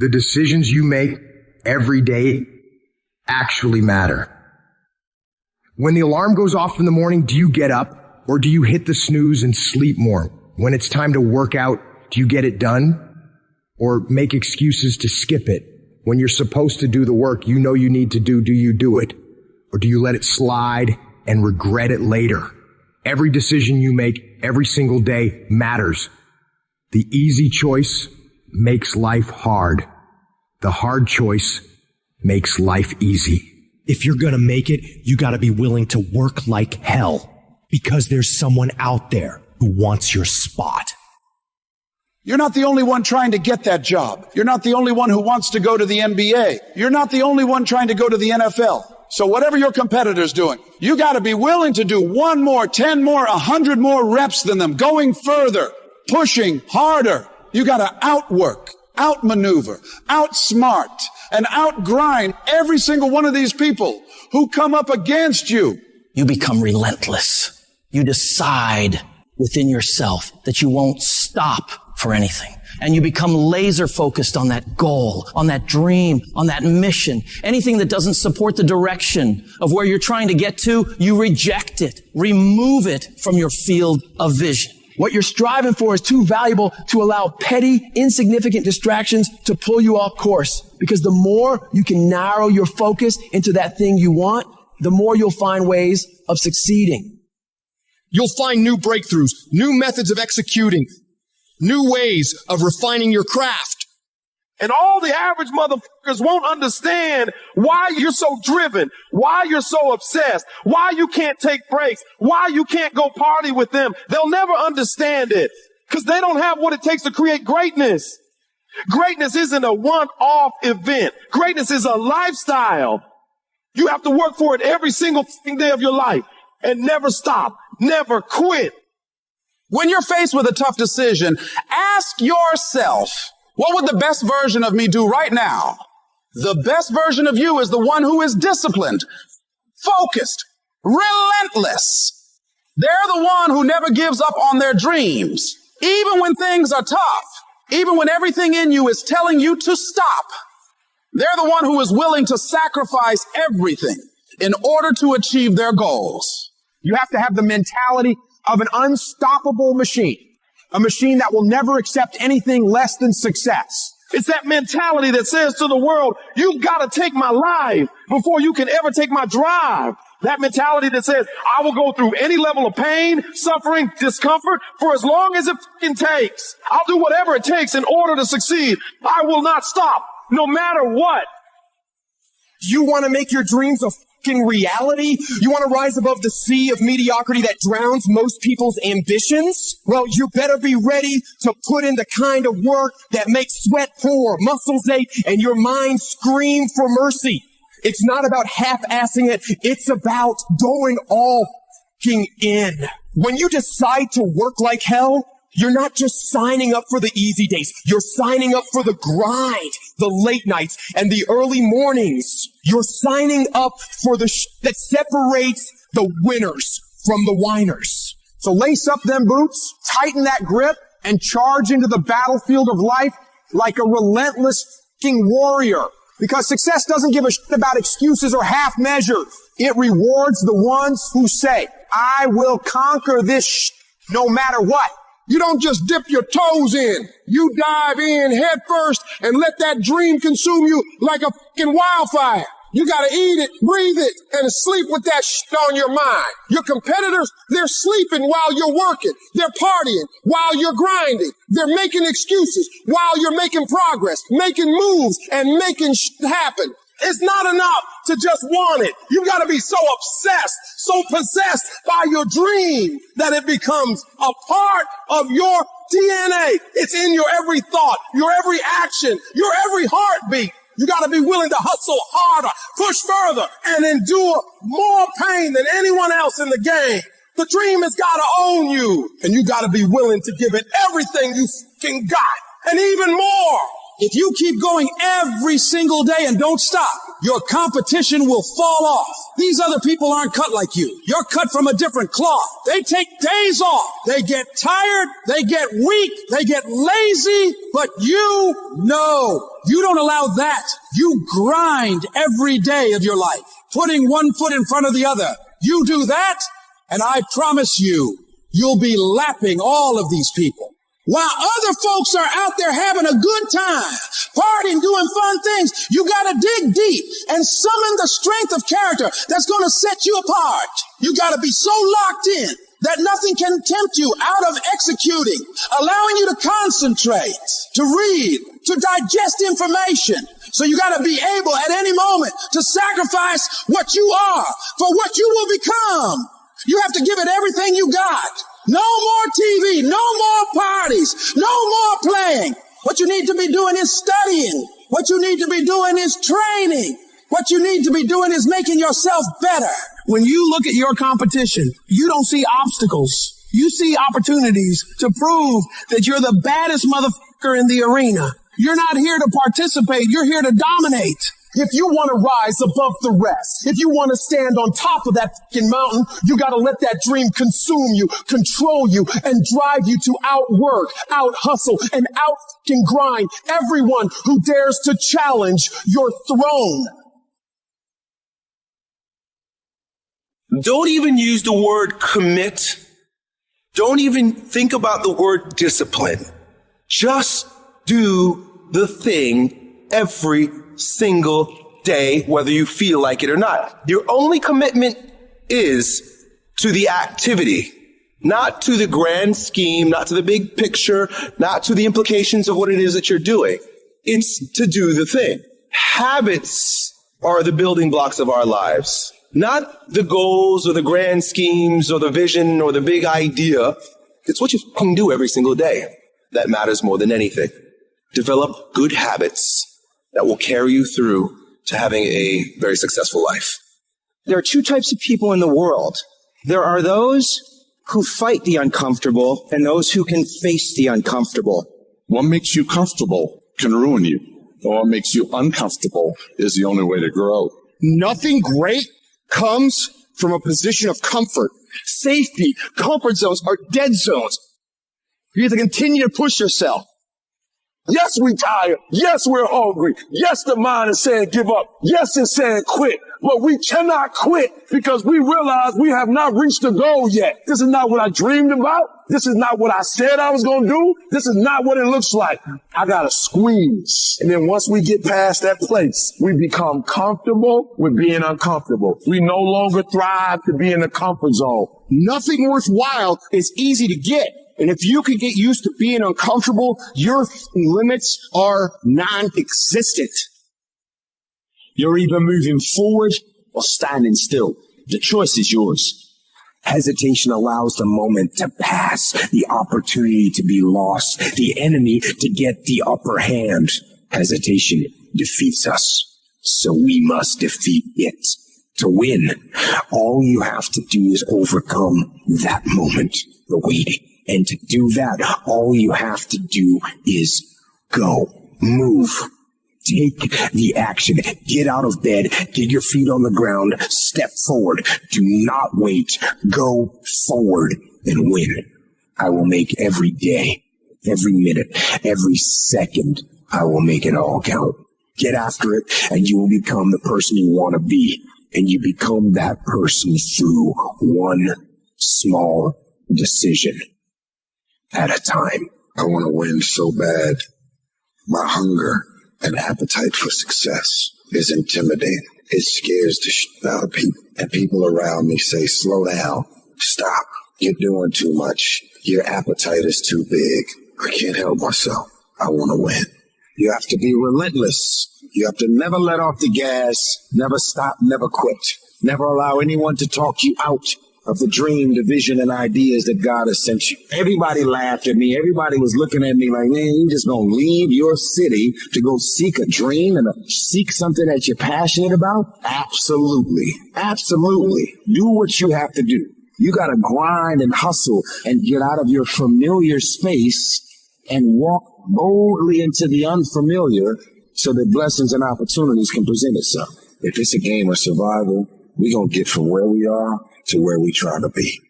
The decisions you make every day actually matter. When the alarm goes off in the morning, do you get up or do you hit the snooze and sleep more? When it's time to work out, do you get it done or make excuses to skip it? When you're supposed to do the work you know you need to do you do it? Or do you let it slide and regret it later? Every decision you make every single day matters. The easy choice makes life hard. The hard choice makes life easy. If you're gonna make it, you gotta be willing to work like hell because there's someone out there who wants your spot. You're not the only one trying to get that job. You're not the only one who wants to go to the NBA. You're not the only one trying to go to the NFL. So whatever your competitor's doing, you got to be willing to do 1 more, 10 more, 100 more reps than them, going further, pushing harder. You got to outwork, outmaneuver, outsmart, and outgrind every single one of these people who come up against you. You become relentless. You decide within yourself that you won't stop for anything. And you become laser focused on that goal, on that dream, on that mission. Anything that doesn't support the direction of where you're trying to get to, you reject it. Remove it from your field of vision. What you're striving for is too valuable to allow petty, insignificant distractions to pull you off course. Because the more you can narrow your focus into that thing you want, the more you'll find ways of succeeding. You'll find new breakthroughs, new methods of executing, new ways of refining your craft. And all the average motherfuckers won't understand why you're so driven, why you're so obsessed, why you can't take breaks, why you can't go party with them. They'll never understand it because they don't have what it takes to create greatness. Greatness isn't a one-off event. Greatness is a lifestyle. You have to work for it every single day of your life and never stop, never quit. When you're faced with a tough decision, ask yourself, what would the best version of me do right now? The best version of you is the one who is disciplined, focused, relentless. They're the one who never gives up on their dreams. Even when things are tough, even when everything in you is telling you to stop, they're the one who is willing to sacrifice everything in order to achieve their goals. You have to have the mentality of an unstoppable machine, a machine that will never accept anything less than success. It's that mentality that says to the world, you've got to take my life before you can ever take my drive. That mentality that says, I will go through any level of pain, suffering, discomfort for as long as it fucking takes. I'll do whatever it takes in order to succeed. I will not stop, no matter what. You want to make your dreams a fucking reality? You want to rise above the sea of mediocrity that drowns most people's ambitions? Well, you better be ready to put in the kind of work that makes sweat pour, muscles ache, and your mind scream for mercy. It's not about half-assing it. It's about going all fucking in. When you decide to work like hell, you're not just signing up for the easy days. You're signing up for the grind, the late nights, and the early mornings. You're signing up for the that separates the winners from the whiners. So lace up them boots, tighten that grip, and charge into the battlefield of life like a relentless fucking warrior. Because success doesn't give a shit about excuses or half measures. It rewards the ones who say, I will conquer this shit no matter what. You don't just dip your toes in. You dive in head first and let that dream consume you like a fucking wildfire. You gotta eat it, breathe it, and sleep with that shit on your mind. Your competitors, they're sleeping while you're working. They're partying while you're grinding. They're making excuses while you're making progress, making moves, and making shit happen. It's not enough to just want it. You gotta be so obsessed, so possessed by your dream that it becomes a part of your DNA. It's in your every thought, your every action, your every heartbeat. You got to be willing to hustle harder, push further, and endure more pain than anyone else in the game. The dream has got to own you, and you got to be willing to give it everything you fucking got, and even more. If you keep going every single day and don't stop, your competition will fall off. These other people aren't cut like you. You're cut from a different cloth. They take days off. They get tired. They get weak. They get lazy. But you know, you don't allow that. You grind every day of your life, putting one foot in front of the other. You do that, and I promise you, you'll be lapping all of these people. While other folks are out there having a good time, partying, doing fun things, you gotta dig deep and summon the strength of character that's gonna set you apart. You gotta be so locked in that nothing can tempt you out of executing, allowing you to concentrate, to read, to digest information. So you gotta be able at any moment to sacrifice what you are for what you will become. You have to give it everything you got. No more TV, no more parties, no more playing. What you need to be doing is studying. What you need to be doing is training. What you need to be doing is making yourself better. When you look at your competition, you don't see obstacles. You see opportunities to prove that you're the baddest motherfucker in the arena. You're not here to participate. You're here to dominate. If you want to rise above the rest, if you want to stand on top of that fucking mountain, you got to let that dream consume you, control you, and drive you to outwork, out hustle, and out fucking grind everyone who dares to challenge your throne. Don't even use the word commit. Don't even think about the word discipline. Just do the thing every single day, whether you feel like it or not. Your only commitment is to the activity, not to the grand scheme, not to the big picture, not to the implications of what it is that you're doing. It's to do the thing. Habits are the building blocks of our lives, not the goals or the grand schemes or the vision or the big idea. It's what you can do every single day that matters more than anything. Develop good habits that will carry you through to having a very successful life. There are two types of people in the world. There are those who fight the uncomfortable and those who can face the uncomfortable. What makes you comfortable can ruin you. Or what makes you uncomfortable is the only way to grow. Nothing great comes from a position of comfort. Safety, comfort zones are dead zones. You have to continue to push yourself. Yes, we tired. Yes, we're hungry. Yes, the mind is saying give up. Yes, it's saying quit. But we cannot quit because we realize we have not reached the goal yet. This is not what I dreamed about. This is not what I said I was going to do. This is not what it looks like. I got to squeeze. And then once we get past that place, we become comfortable with being uncomfortable. We no longer thrive to be in the comfort zone. Nothing worthwhile is easy to get. And if you can get used to being uncomfortable, your limits are non-existent. You're either moving forward or standing still. The choice is yours. Hesitation allows the moment to pass, the opportunity to be lost, the enemy to get the upper hand. Hesitation defeats us, so we must defeat it. To win, all you have to do is overcome that moment, the waiting. And to do that, all you have to do is go, move, take the action, get out of bed, get your feet on the ground, step forward. Do not wait. Go forward and win. I will make every day, every minute, every second, I will make it all count. Get after it and you will become the person you want to be. And you become that person through one small decision at a time. I want to win so bad. My hunger and appetite for success is intimidating. It scares the shit out of people. And people around me say, slow down, stop. You're doing too much. Your appetite is too big. I can't help myself. I want to win. You have to be relentless. You have to never let off the gas, never stop, never quit. Never allow anyone to talk you out of the dream, the vision, and ideas that God has sent you. Everybody laughed at me. Everybody was looking at me like, man, you just gonna leave your city to go seek a dream and seek something that you're passionate about? Absolutely. Absolutely. Do what you have to do. You gotta grind and hustle and get out of your familiar space and walk boldly into the unfamiliar so that blessings and opportunities can present itself. If it's a game of survival, we gonna get from where we are to where we trying to be.